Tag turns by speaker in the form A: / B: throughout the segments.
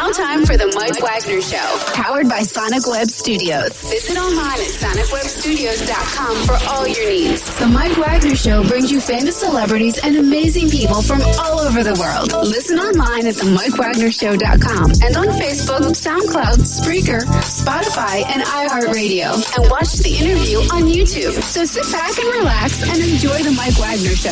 A: now time for the Mike Wagner Show, powered by Sonic Web Studios. Visit online at sonicwebstudios.com for all your needs. The Mike Wagner Show brings you famous celebrities and amazing people from all over the world. Listen online at themikewagnershow.com and on Facebook, SoundCloud, Spreaker, Spotify, and iHeartRadio. And watch the interview on YouTube. So sit back and relax and enjoy the Mike Wagner Show.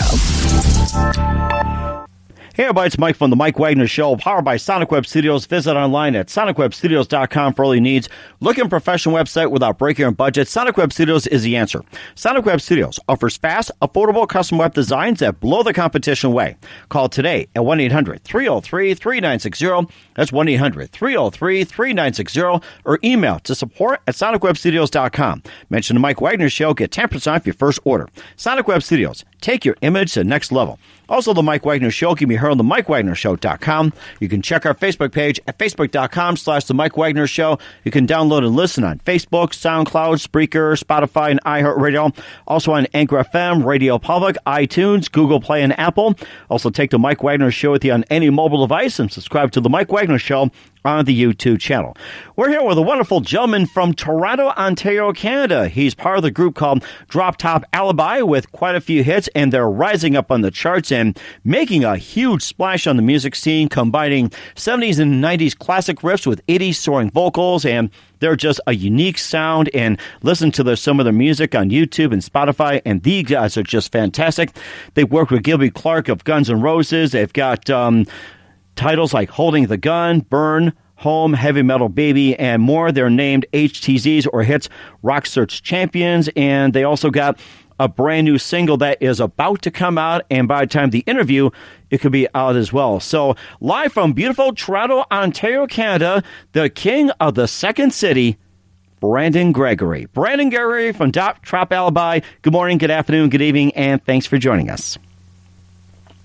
B: Hey everybody, it's Mike from the Mike Wagner Show, powered by Sonic Web Studios. Visit online at sonicwebstudios.com for all your needs. Looking for a professional website without breaking your budget? Sonic Web Studios is the answer. Sonic Web Studios offers fast, affordable custom web designs that blow the competition away. Call today at 1-800-303-3960. That's 1-800-303-3960. Or email to support at sonicwebstudios.com. Mention the Mike Wagner Show. Get 10% off your first order. Sonic Web Studios. Take your image to the next level. Also, the Mike Wagner Show can be heard on the MikeWagnerShow.com. You can check our Facebook page at Facebook.com/The Mike Wagner Show. You can download and listen on Facebook, SoundCloud, Spreaker, Spotify, and iHeartRadio. Also on Anchor FM, Radio Public, iTunes, Google Play, and Apple. Also, take the Mike Wagner Show with you on any mobile device and subscribe to the Mike Wagner Show on the YouTube channel. We're here with a wonderful gentleman from Toronto, Ontario, Canada. He's part of the group called Drop Top Alibi with quite a few hits, and they're rising up on the charts and making a huge splash on the music scene, combining 70s and 90s classic riffs with 80s soaring vocals, and they're just a unique sound. And listen to some of their music on YouTube and Spotify, and these guys are just fantastic. They've worked with Gilby Clarke of Guns N' Roses. They've got titles like Holding the Gun, Burn, Home, Heavy Metal Baby, and more. They're named HTZs or Hits Rock Search Champions, and they also got a brand new single that is about to come out, and by the time the interview, it could be out as well. So, live from beautiful Toronto, Ontario, Canada, the king of the Second City, Brandon Gregory. Brandon Gregory from Drop Top Alibi. Good morning, good afternoon, good evening, and thanks for joining us.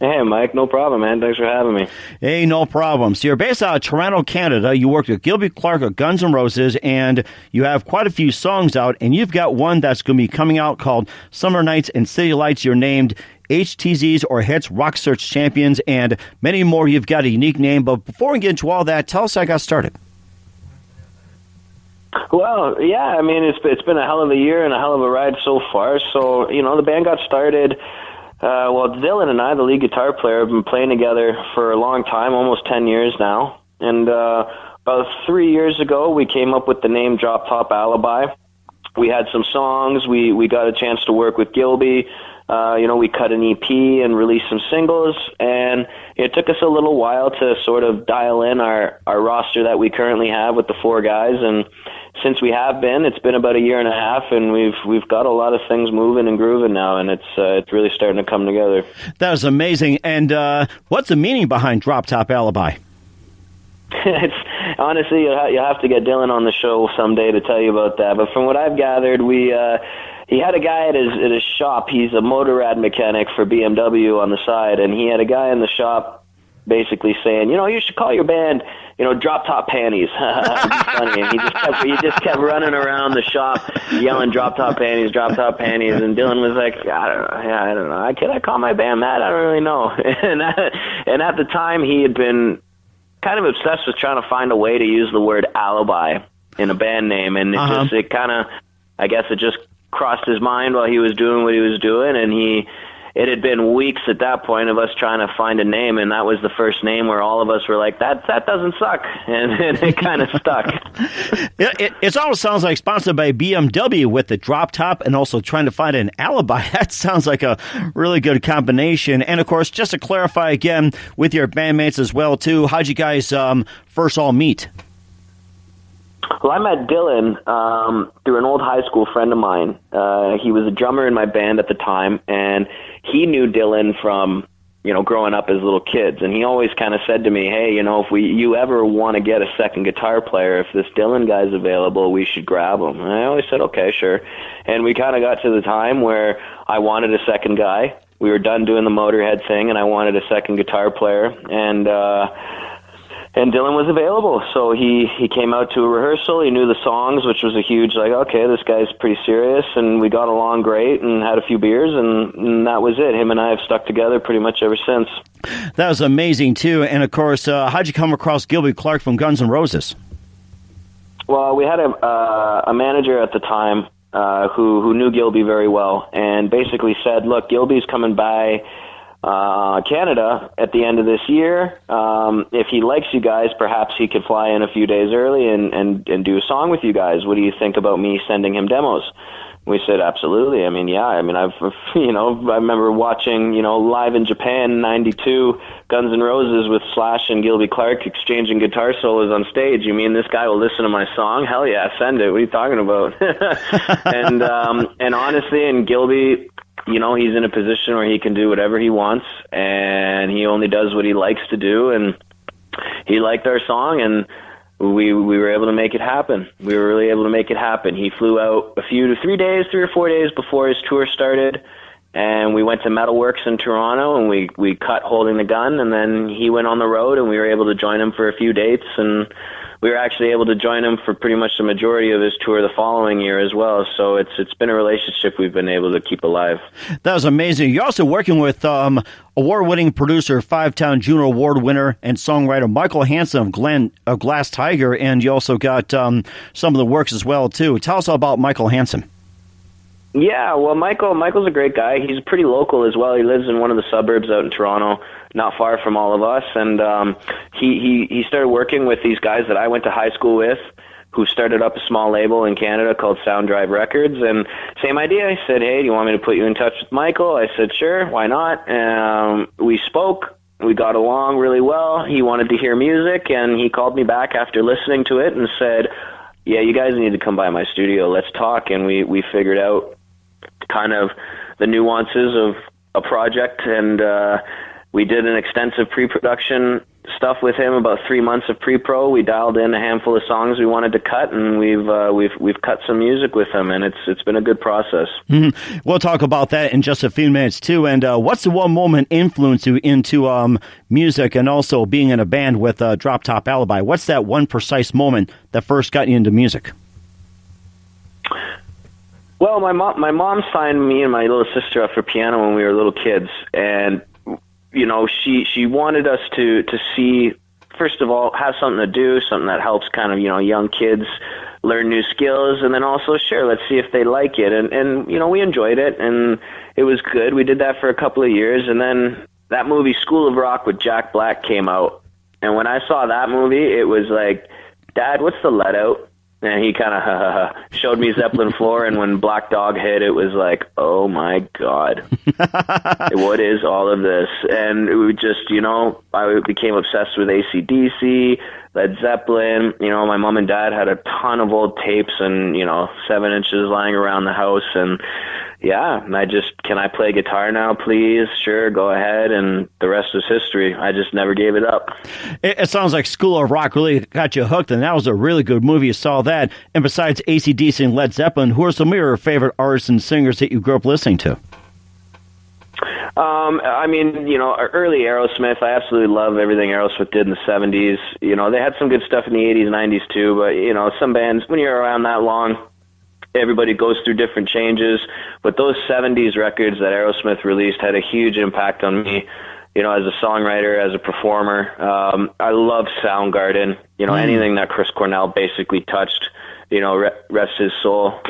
C: Hey, Mike, no problem, man. Thanks for having me.
B: Hey, no problem. So you're based out of Toronto, Canada. You worked with Gilby Clarke of Guns N' Roses, and you have quite a few songs out, and you've got one that's going to be coming out called Summer Nights and City Lights. You're named HTZs or Hits Rock Search Champions, and many more. You've got a unique name, but before we get into all that, tell us how I got started.
C: Well, yeah, I mean, it's been a hell of a year and a hell of a ride so far. So, the band got started. Dylan and I, the lead guitar player, have been playing together for a long time, almost 10 years now. And about 3 years ago, we came up with the name Drop Top Alibi. We had some songs. We got a chance to work with Gilby. We cut an EP and released some singles. And it took us a little while to sort of dial in our roster that we currently have with the four guys. And since we have been, it's been about a year and a half, and we've got a lot of things moving and grooving now, and it's really starting to come together.
B: That was amazing. And what's the meaning behind Drop Top Alibi?
C: It's honestly, you'll have to get Dylan on the show someday to tell you about that. But from what I've gathered, he had a guy at his shop. He's a motorrad mechanic for BMW on the side, and he had a guy in the shop basically saying, you should call your band, Drop Top Panties. It'd be funny. And he just kept running around the shop yelling Drop Top Panties, Drop Top Panties. And Dylan was like, I don't know. Can I call my band that? I don't really know. And at the time, he had been kind of obsessed with trying to find a way to use the word alibi in a band name. And it just crossed his mind while he was doing what he was doing. And it had been weeks at that point of us trying to find a name, and that was the first name where all of us were like, that doesn't suck, and it kind of stuck.
B: It almost sounds like sponsored by BMW with the drop top and also trying to find an alibi. That sounds like a really good combination. And, of course, just to clarify again, with your bandmates as well, too, how'd you guys first all meet?
C: Well, I met Dylan through an old high school friend of mine. He was a drummer in my band at the time, and he knew Dylan from, growing up as little kids. And he always kind of said to me, hey, if you ever want to get a second guitar player, if this Dylan guy's available, we should grab him. And I always said, okay, sure. And we kind of got to the time where I wanted a second guy. We were done doing the Motorhead thing, and I wanted a second guitar player. And And Dylan was available, so he came out to a rehearsal. He knew the songs, which was a huge, like, okay, this guy's pretty serious, and we got along great and had a few beers, and that was it. Him and I have stuck together pretty much ever since.
B: That was amazing, too. And, of course, how'd you come across Gilby Clarke from Guns N' Roses?
C: Well, we had a manager at the time who knew Gilby very well, and basically said, look, Gilby's coming by Canada at the end of this year. If he likes you guys, perhaps he could fly in a few days early and do a song with you guys. What do you think about me sending him demos? We said, absolutely. I mean, yeah. I mean, I remember watching, live in Japan in '92, Guns N' Roses with Slash and Gilby Clarke exchanging guitar solos on stage. You mean this guy will listen to my song? Hell yeah, send it. What are you talking about? And honestly, and Gilby, he's in a position where he can do whatever he wants, and he only does what he likes to do, and he liked our song, and we were able to make it happen. We were really able to make it happen. He flew out 3 or 4 days before his tour started, and we went to Metalworks in Toronto, and we cut Holding the Gun, and then he went on the road, and we were able to join him for a few dates, and we were actually able to join him for pretty much the majority of his tour the following year as well. So it's been a relationship we've been able to keep alive. That was amazing.
B: You're also working with award-winning producer, 5-time Juno Award winner, and songwriter Michael Hansen of Glass Tiger, and you also got some of the works as well, too. Tell us all about Michael Hansen.
C: Yeah, well, Michael's a great guy. He's pretty local as well. He lives in one of the suburbs out in Toronto, not far from all of us. And he started working with these guys that I went to high school with, who started up a small label in Canada called Sound Drive Records. And same idea. I said, hey, do you want me to put you in touch with Michael? I said, sure, why not? We spoke. We got along really well. He wanted to hear music, and he called me back after listening to it and said, yeah, you guys need to come by my studio. Let's talk. And we figured out kind of the nuances of a project, and we did an extensive pre-production stuff with him, about 3 months of pre-pro. We dialed in a handful of songs we wanted to cut, and we've cut some music with him, and it's been a good process.
B: Mm-hmm. We'll talk about that in just a few minutes too. And what's the one moment influenced you into music and also being in a band with Drop Top Alibi? What's that one precise moment that first got you into music?
C: Well, my mom signed me and my little sister up for piano when we were little kids, and she wanted us to see, first of all, have something to do, something that helps kind of young kids learn new skills, and then also, sure, let's see if they like it, and we enjoyed it, and it was good. We did that for a couple of years, and then that movie School of Rock with Jack Black came out, and when I saw that movie, it was like, Dad, what's the let out? And he kind of showed me Zeppelin Floor, and when Black Dog hit, it was like, oh my God, what is all of this? And we just, I became obsessed with AC/DC, Led Zeppelin. My mom and dad had a ton of old tapes and, 7 inches lying around the house. And yeah, can I play guitar now, please? Sure, go ahead. And the rest is history. I just never gave it up.
B: It sounds like School of Rock really got you hooked, and that was a really good movie. You saw that. And besides AC/DC and Led Zeppelin, who are some of your favorite artists and singers that you grew up listening to?
C: Early Aerosmith. I absolutely love everything Aerosmith did in the 70s. They had some good stuff in the 80s, 90s too, but, some bands, when you're around that long, everybody goes through different changes. But those 70s records that Aerosmith released had a huge impact on me, as a songwriter, as a performer. I love Soundgarden, anything that Chris Cornell basically touched, rest his soul.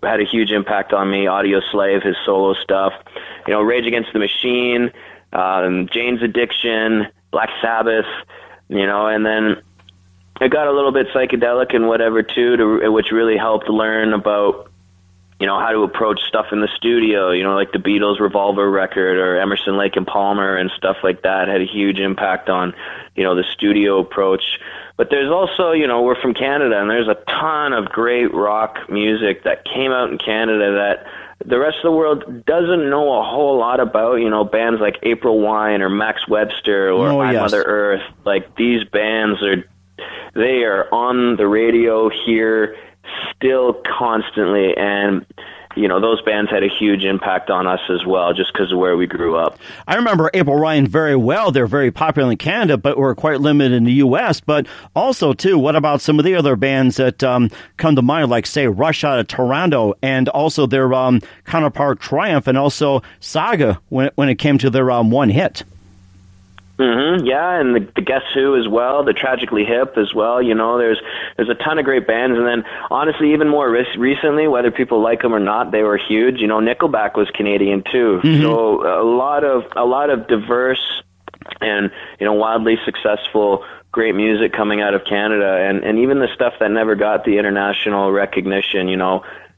C: Had a huge impact on me. Audio Slave, his solo stuff, Rage Against the Machine, Jane's Addiction, Black Sabbath, and then it got a little bit psychedelic and whatever too, which really helped learn about, how to approach stuff in the studio, like the Beatles' Revolver record or Emerson, Lake and Palmer and stuff like that had a huge impact on, the studio approach. But there's also, we're from Canada, and there's a ton of great rock music that came out in Canada that the rest of the world doesn't know a whole lot about, bands like April Wine or Max Webster or Mother Earth. Like, these bands they are on the radio here still constantly, and those bands had a huge impact on us as well, just because of where we grew up.
B: I remember April Ryan very well. They're very popular in Canada, but were quite limited in the U.S. But also, too, what about some of the other bands that come to mind, like, say, Rush out of Toronto, and also their counterpart Triumph, and also Saga when it came to their one hit?
C: Yeah, and the Guess Who as well, the Tragically Hip as well. There's a ton of great bands, and then honestly, even more recently, whether people like them or not, they were huge. Nickelback was Canadian too, so a lot of diverse and wildly successful great music coming out of Canada, and even the stuff that never got the international recognition.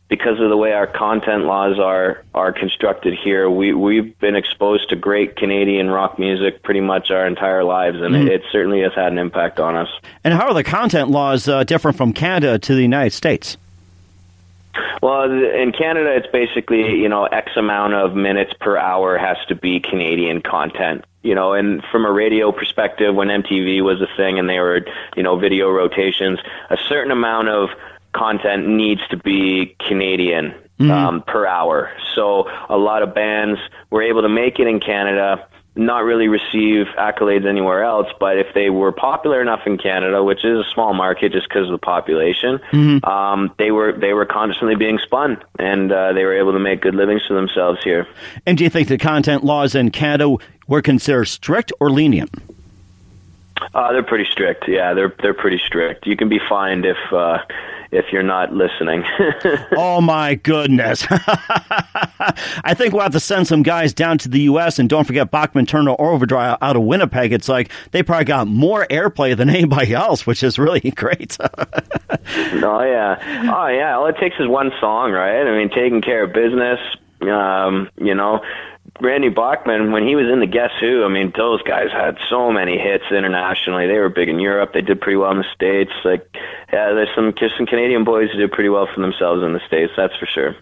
C: Because of the way our content laws are constructed here, we've been exposed to great Canadian rock music pretty much our entire lives, and it certainly has had an impact on us.
B: And how are the content laws different from Canada to the United States?
C: Well, in Canada, it's basically, X amount of minutes per hour has to be Canadian content. And from a radio perspective, when MTV was a thing and they were, video rotations, a certain amount of content needs to be Canadian per hour. So a lot of bands were able to make it in Canada, not really receive accolades anywhere else, but if they were popular enough in Canada, which is a small market just because of the population, they were constantly being spun, and they were able to make good livings for themselves here.
B: And do you think the content laws in Canada were considered strict or lenient?
C: They're pretty strict. Yeah, they're pretty strict. You can be fined if you're not listening.
B: Oh, my goodness. I think we'll have to send some guys down to the U.S., and don't forget Bachman Turner Overdrive out of Winnipeg. It's like they probably got more airplay than anybody else, which is really great.
C: Oh, yeah. All it takes is one song, right? I mean, Taking Care of Business, Randy Bachman, when he was in the Guess Who, I mean, those guys had so many hits internationally. They were big in Europe. They did pretty well in the States. There's some Canadian boys who did pretty well for themselves in the States, that's for sure.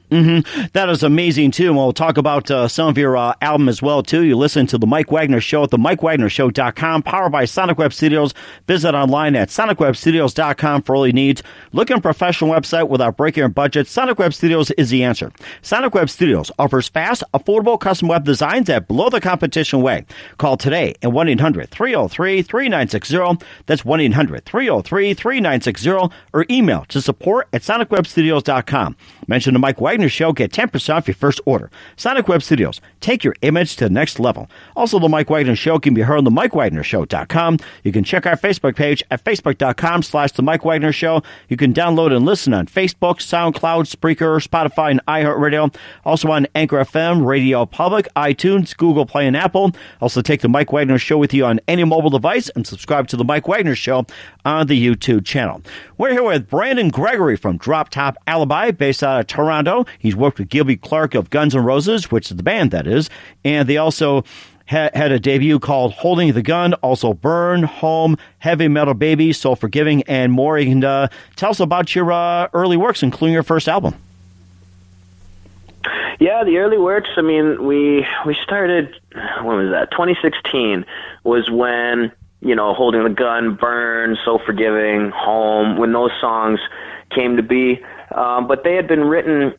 B: That is amazing, too. And we'll talk about some of your album as well, too. You listen to The Mike Wagner Show at themikewagnershow.com, powered by Sonic Web Studios. Visit online at sonicwebstudios.com for all your needs. Look at a professional website without breaking your budget. Sonic Web Studios is the answer. Sonic Web Studios offers fast, affordable custom web designs at below the competition way. Call today at 1-800-303-3960. That's 1-800-303-3960, or email to support at sonicwebstudios.com. Mention the Mike Wagner Show, get 10% off your first order. Sonic Web Studios, take your image to the next level. Also, the Mike Wagner Show can be heard on themikewagnershow.com. You can check our Facebook page at facebook.com/the Mike Wagner Show. You can download and listen on Facebook, SoundCloud, Spreaker, Spotify, and iHeartRadio. Also on Anchor FM, Radio Public, iTunes, Google Play, and Apple. Also take the Mike Wagner Show with you on any mobile device, and subscribe to the Mike Wagner Show on the YouTube channel. We're here with Brandon Gregory from Drop Top Alibi, based out of Toronto. He's worked with Gilby Clarke of Guns N' Roses, which is the band that is, and they also had a debut called Holding the Gun, also Burn, Home, Heavy Metal Baby, So Forgiving, and more. You can tell us about your early works, including your first album.
C: Yeah, the early works, I mean, we started, when was that? 2016 was when, Holding the Gun, Burn, So Forgiving, Home, when those songs came to be. But they had been written,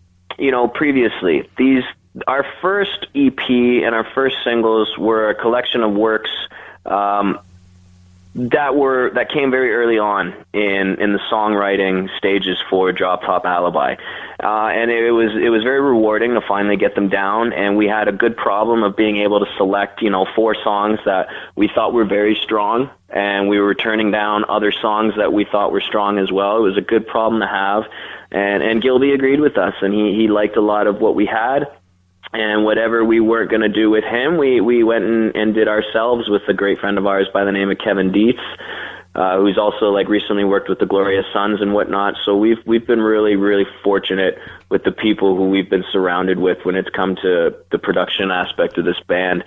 C: previously. Our first EP and our first singles were a collection of works that came very early on in the songwriting stages for Drop Top Alibi, and it was very rewarding to finally get them down. And we had a good problem of being able to select 4 songs that we thought were very strong, and we were turning down other songs that we thought were strong as well. It was a good problem to have, and Gilby agreed with us, and he liked a lot of what we had. And whatever we weren't going to do with him, we went and did ourselves with a great friend of ours by the name of Kevin Dietz, who's also recently worked with the Glorious Sons and whatnot. So we've been really, really fortunate with the people who we've been surrounded with when it's come to the production aspect of this band.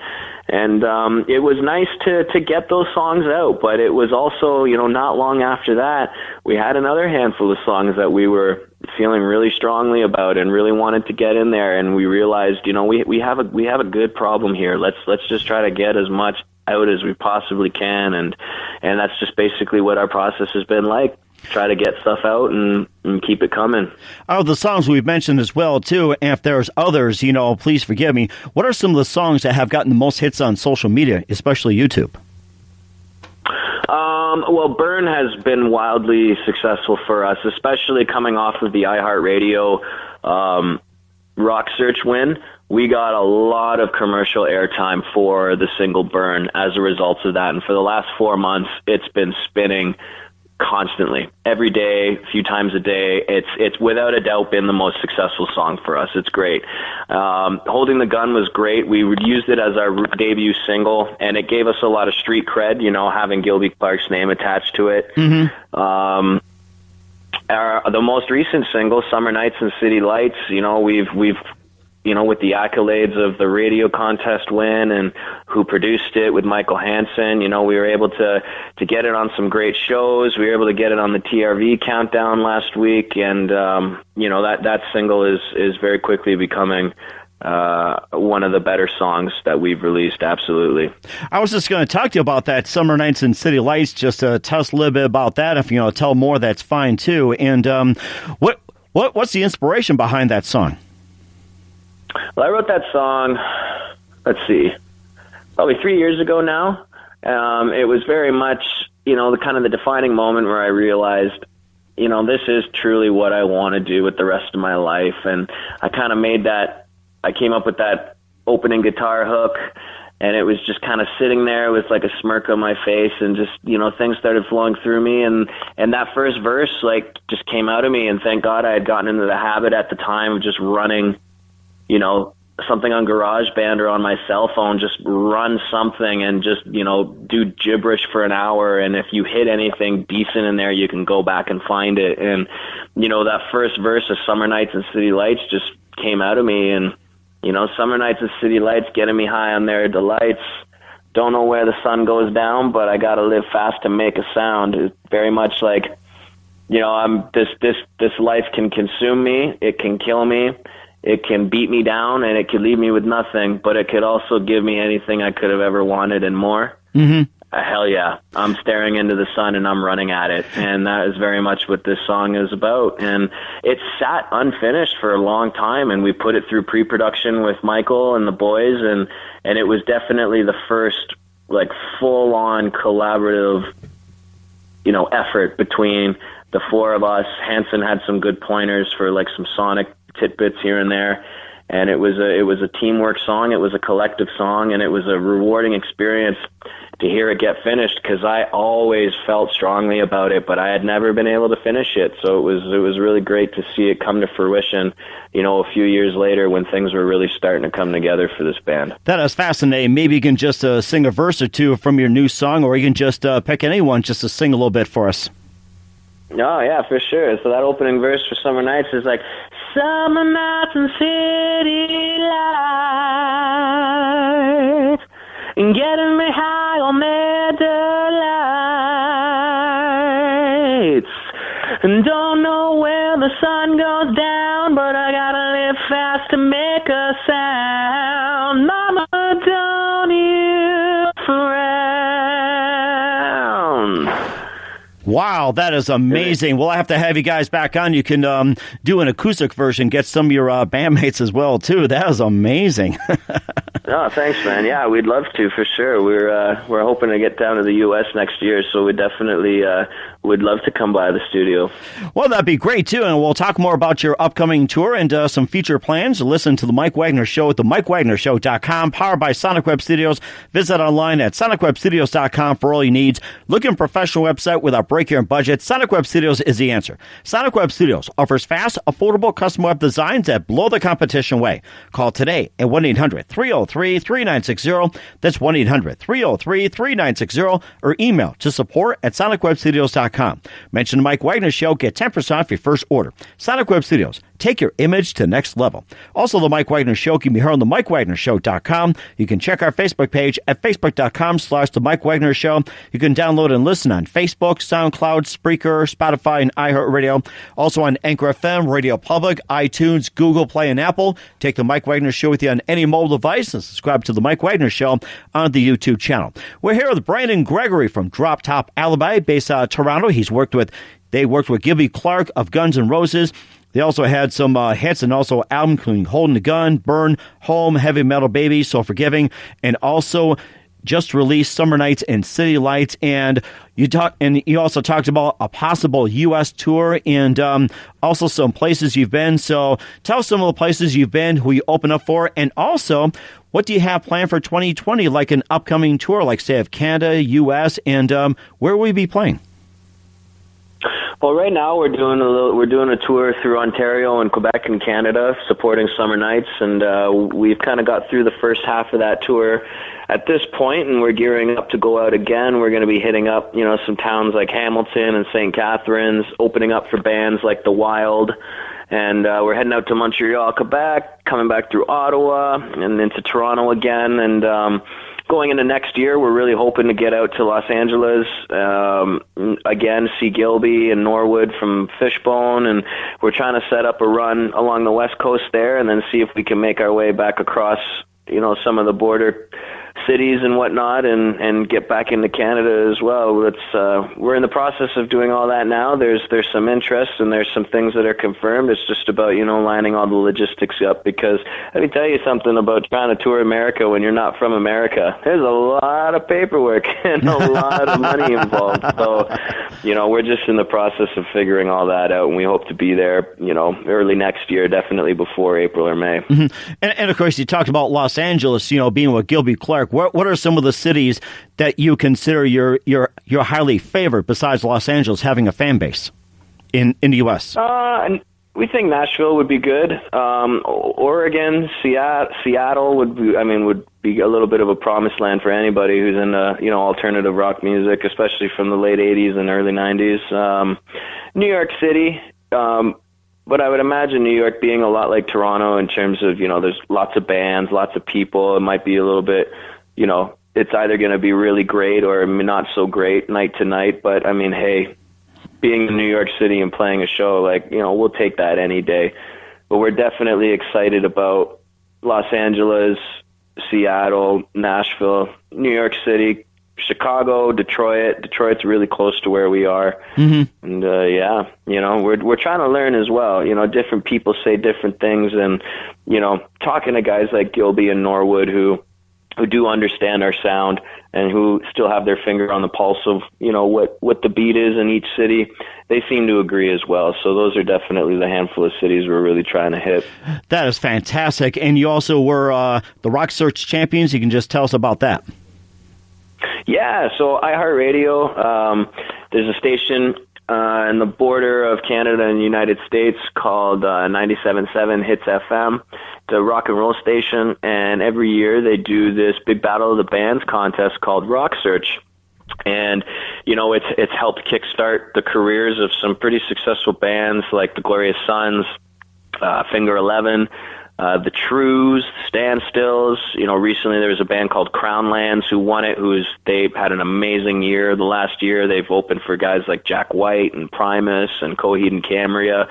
C: And it was nice to get those songs out, but it was also, not long after that, we had another handful of songs that we were feeling really strongly about and really wanted to get in there, and we realized, we have a good problem here. Let's just try to get as much out as we possibly can, and that's just basically what our process has been like. try to get stuff out and keep it coming.
B: Out of the songs we've mentioned as well, too, and if there's others, please forgive me, what are some of the songs that have gotten the most hits on social media, especially YouTube?
C: Well, Burn has been wildly successful for us, especially coming off of the iHeartRadio Rock Search win. We got a lot of commercial airtime for the single Burn as a result of that. And for the last 4 months, it's been spinning constantly, every day, a few times a day. It's without a doubt been the most successful song for us. It's great. Holding the Gun was great. We used it as our debut single, and it gave us a lot of street cred, having Gilby Clarke's name attached to it. The most recent single, Summer Nights and City Lights, we've with the accolades of the radio contest win and who produced it with Michael Hansen, we were able to get it on some great shows. We were able to get it on the TRV countdown last week, and that single is very quickly becoming one of the better songs that we've released. Absolutely.
B: I was just going to talk to you about that, Summer Nights and City Lights. Just tell us a little bit about that. If you tell more, that's fine too. And what's the inspiration behind that song?
C: Well, I wrote that song, let's see, probably 3 years ago now. It was very much, the kind of the defining moment where I realized, this is truly what I want to do with the rest of my life. And I kind of I came up with that opening guitar hook, and it was just kind of sitting there with like a smirk on my face, and just, things started flowing through me. And that first verse, just came out of me. And thank God I had gotten into the habit at the time of just running, something on GarageBand or on my cell phone, just run something and just, do gibberish for an hour. And if you hit anything decent in there, you can go back and find it. And, that first verse of Summer Nights and City Lights just came out of me. And, Summer Nights and City Lights getting me high on their delights. Don't know where the sun goes down, but I got to live fast to make a sound. It's very much like, this life can consume me. It can kill me. It can beat me down, and it could leave me with nothing, but it could also give me anything I could have ever wanted and more. Mm-hmm. Hell yeah. I'm staring into the sun, and I'm running at it. And that is very much what this song is about. And it sat unfinished for a long time, and we put it through pre-production with Michael and the boys, and it was definitely the first, full-on collaborative, effort between the four of us. Hanson had some good pointers for, some sonic tidbits here and there, and it was a teamwork song. It was a collective song, and it was a rewarding experience to hear it get finished, because I always felt strongly about it, but I had never been able to finish it. So it was really great to see it come to fruition, a few years later when things were really starting to come together for this band.
B: That is fascinating. Maybe you can just sing a verse or two from your new song, or you can just pick anyone just to sing a little bit for us.
C: Oh, yeah, for sure. So that opening verse for Summer Nights is like, Summer nights and city lights, and getting me high on their delights. And don't know where the sun goes down, but I gotta live fast to make a sound. Mama, don't you frown.
B: Wow, that is amazing. We'll have to have you guys back on. You can do an acoustic version, get some of your bandmates as well, too. That is amazing.
C: Oh, thanks, man. Yeah, we'd love to, for sure. We're hoping to get down to the U.S. next year, so we definitely would love to come by the studio.
B: Well, that'd be great, too, and we'll talk more about your upcoming tour and some future plans. Listen to The Mike Wagner Show at themikewagnershow.com, powered by Sonic Web Studios. Visit online at sonicwebstudios.com for all your needs. Look at a professional website without break your budget. Sonic Web Studios is the answer. Sonic Web Studios offers fast, affordable custom web designs that blow the competition away. Call today at 1-800-303-3960. That's 1-800-303-3960, or email to support@sonicwebstudios.com. Mention the Mike Wagner Show. Get 10% off your first order. Sonic Web Studios. Take your image to the next level. Also, the Mike Wagner Show can be heard on themikewagnershow.com. You can check our Facebook page at facebook.com/The Mike Wagner Show. You can download and listen on Facebook, SoundCloud, Spreaker, Spotify, and iHeartRadio. Also on Anchor FM, Radio Public, iTunes, Google Play, and Apple. Take the Mike Wagner Show with you on any mobile device and subscribe to the Mike Wagner Show on the YouTube channel. We're here with Brandon Gregory from Drop Top Alibi, based out of Toronto. He's worked with They worked with Gilby Clarke of Guns N' Roses. They also had some hits and also albums including Holding the Gun, Burn, Home, Heavy Metal Baby, So Forgiving, and also just released Summer Nights and City Lights. And you also talked about a possible U.S. tour and also some places you've been. So tell us some of the places you've been, who you open up for, and also what do you have planned for 2020, like an upcoming tour, like say of Canada, U.S., and where will you be playing?
C: Well, right now we're doing a tour through Ontario and Quebec and Canada, supporting Summer Nights, and we've kind of got through the first half of that tour at this point, and we're gearing up to go out again. We're going to be hitting up, some towns like Hamilton and St. Catharines, opening up for bands like The Wild, and we're heading out to Montreal, Quebec, coming back through Ottawa, and into Toronto again, and going into next year, we're really hoping to get out to Los Angeles, again, see Gilby and Norwood from Fishbone, and we're trying to set up a run along the West Coast there and then see if we can make our way back across, some of the border cities and whatnot, and get back into Canada as well. We're in the process of doing all that now. There's some interest and there's some things that are confirmed. It's just about lining all the logistics up, because let me tell you something about trying to tour America when you're not from America. There's a lot of paperwork and a lot of money involved. So we're just in the process of figuring all that out, and we hope to be there early next year, definitely before April or May.
B: Mm-hmm. And of course you talked about Los Angeles, being with Gilby Clarke. What are some of the cities that you consider your highly favorite besides Los Angeles having a fan base in the U.S.?
C: We think Nashville would be good. Oregon, Seattle would be a little bit of a promised land for anybody who's into alternative rock music, especially from the late '80s and early '90s. New York City. But I would imagine New York being a lot like Toronto in terms of, there's lots of bands, lots of people. It might be a little bit, it's either going to be really great or not so great night to night. But, hey, being in New York City and playing a show, we'll take that any day. But we're definitely excited about Los Angeles, Seattle, Nashville, New York City, Chicago, Detroit. Detroit's really close to where we are. Mm-hmm. And we're trying to learn as well. Different people say different things, and talking to guys like Gilby and Norwood who do understand our sound and who still have their finger on the pulse of what the beat is in each city, they seem to agree as well. So those are definitely the handful of cities we're really trying to hit.
B: That is fantastic. And you also were the Rock Search champions. You can just tell us about that.
C: Yeah, so iHeartRadio, there's a station in the border of Canada and the United States called 97.7 Hits FM. It's a rock and roll station, and every year they do this big Battle of the Bands contest called Rock Search. And, it's helped kickstart the careers of some pretty successful bands like the Glorious Sons, Finger 11, the Trues, Standstills. Recently there was a band called Crownlands who won it, they had an amazing year. The last year they've opened for guys like Jack White and Primus and Coheed and Cambria.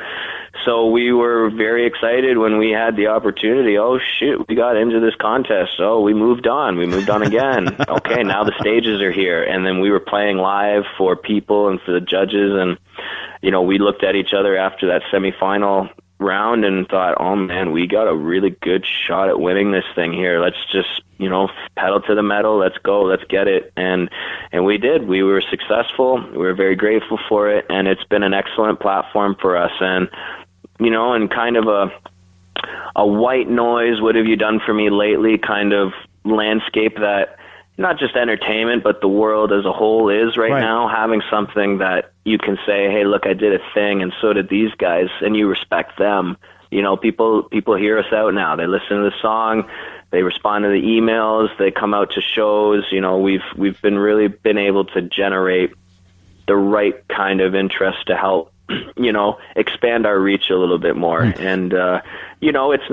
C: So we were very excited when we had the opportunity. Oh shoot, we got into this contest. So we moved on again. Okay, now the stages are here. And then we were playing live for people and for the judges. And, we looked at each other after that semifinal round and thought, oh man, we got a really good shot at winning this thing here. Let's just, pedal to the metal. Let's go. Let's get it. And we did. We were successful. We were very grateful for it. And it's been an excellent platform for us. And, and kind of a white noise, what have you done for me lately kind of landscape that not just entertainment, but the world as a whole is right now, having something that you can say, hey, look, I did a thing, and so did these guys, and you respect them. People hear us out now. They listen to the song, they respond to the emails, they come out to shows. We've been able to generate the right kind of interest to help, expand our reach a little bit more. And, it's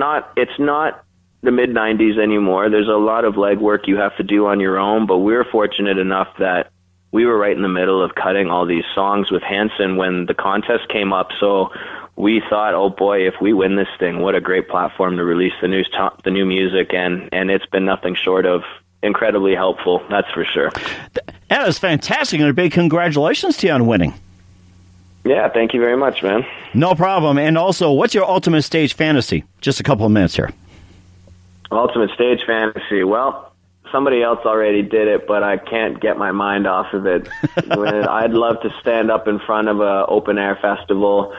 C: not the mid-90s anymore. There's a lot of legwork you have to do on your own, but we were fortunate enough that we were right in the middle of cutting all these songs with Hanson when the contest came up. So we thought, oh boy, if we win this thing, what a great platform to release the new music, and it's been nothing short of incredibly helpful, that's for sure.
B: That is fantastic, and a big congratulations to you on winning.
C: Yeah, thank you very much, man.
B: No problem. And also, what's your ultimate stage fantasy? Just a couple of minutes here.
C: Ultimate stage fantasy. Well, somebody else already did it, but I can't get my mind off of it. I'd love to stand up in front of an open-air festival.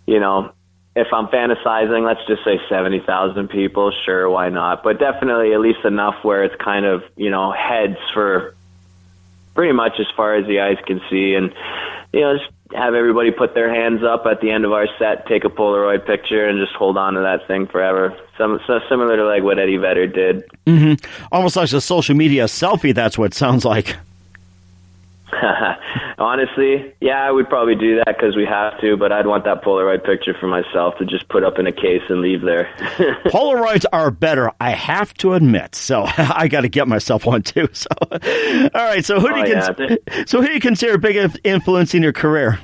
C: You know, if I'm fantasizing, let's just say 70,000 people. Sure, why not? But definitely at least enough where it's kind of, you know, heads for pretty much as far as the eyes can see. And, you know, just have everybody put their hands up at the end of our set, take a Polaroid picture, and just hold on to that thing forever. So similar to like what Eddie Vedder did.
B: Mm-hmm. Almost like a social media selfie, that's what it sounds like.
C: Honestly, yeah, I would probably do that because we have to, but I'd want that Polaroid picture for myself to just put up in a case and leave there.
B: Polaroids are better, I have to admit. So I got to get myself one too. So, all right. So who do you consider a big influence in your career?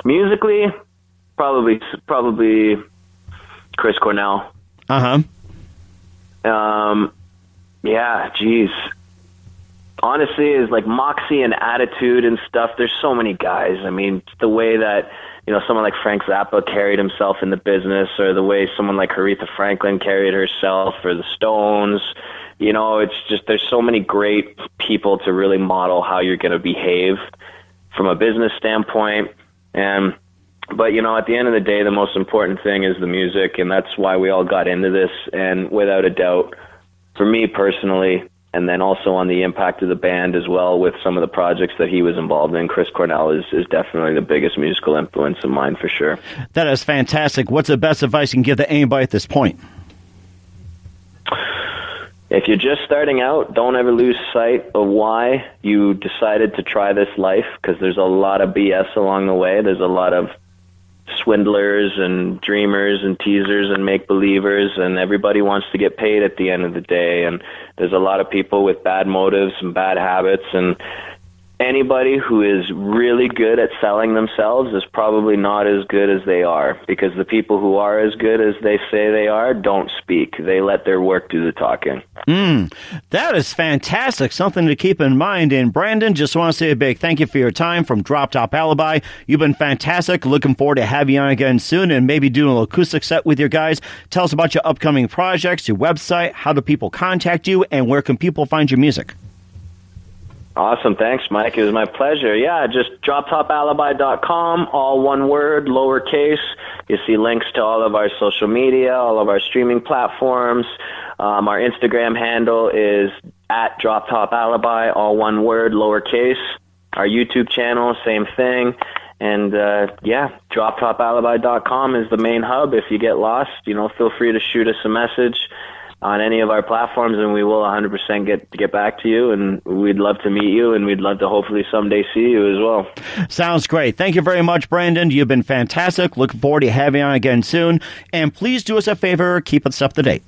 C: Musically, probably Chris Cornell. Yeah, geez. Honestly, is like moxie and attitude and stuff. There's so many guys. I mean, the way that, you know, someone like Frank Zappa carried himself in the business, or the way someone like Aretha Franklin carried herself, or the Stones. You know, it's just, there's so many great people to really model how you're going to behave from a business standpoint. But, you know, at the end of the day, the most important thing is the music, and that's why we all got into this. And without a doubt, for me personally, and then also on the impact of the band as well with some of the projects that he was involved in, Chris Cornell is definitely the biggest musical influence of mine for sure.
B: That is fantastic. What's the best advice you can give to anybody at this point?
C: If you're just starting out, don't ever lose sight of why you decided to try this life, because there's a lot of BS along the way. There's a lot of swindlers and dreamers and teasers and make-believers, and everybody wants to get paid at the end of the day. And there's a lot of people with bad motives and bad habits, and anybody who is really good at selling themselves is probably not as good as they are, because the people who are as good as they say they are don't speak. They let their work do the talking.
B: That is fantastic. Something to keep in mind. And Brandon, just want to say a big thank you for your time from Drop Top Alibi. You've been fantastic. Looking forward to having you on again soon and maybe doing a little acoustic set with your guys. Tell us about your upcoming projects, your website, how do people contact you, and where can people find your music?
C: Awesome. Thanks, Mike. It was my pleasure. Yeah, just droptopalibi.com, all one word, lowercase. You see links to all of our social media, all of our streaming platforms. Our Instagram handle is at droptopalibi, all one word, lowercase. Our YouTube channel, same thing. And, droptopalibi.com is the main hub. If you get lost, you know, feel free to shoot us a message on any of our platforms, and we will 100% get back to you, and we'd love to meet you, and we'd love to hopefully someday see you as well.
B: Sounds great. Thank you very much, Brandon. You've been fantastic. Looking forward to having you on again soon. And please do us a favor, keep us up to date.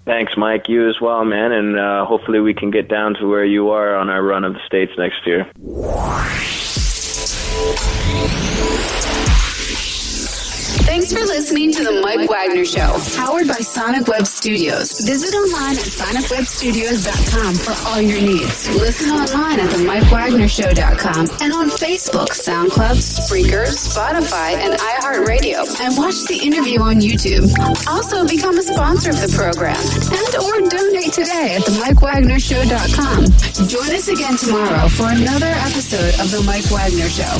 C: Thanks, Mike. You as well, man, and hopefully we can get down to where you are on our run of the States next year.
A: Thanks for listening to the Mike Wagner Show, powered by Sonic Web Studios. Visit online at sonicwebstudios.com for all your needs. Listen online at themikewagnershow.com and on Facebook, SoundCloud, Spreaker, Spotify, and iHeartRadio. And watch the interview on YouTube. Also, become a sponsor of the program or donate today at themikewagnershow.com. Join us again tomorrow for another episode of The Mike Wagner Show.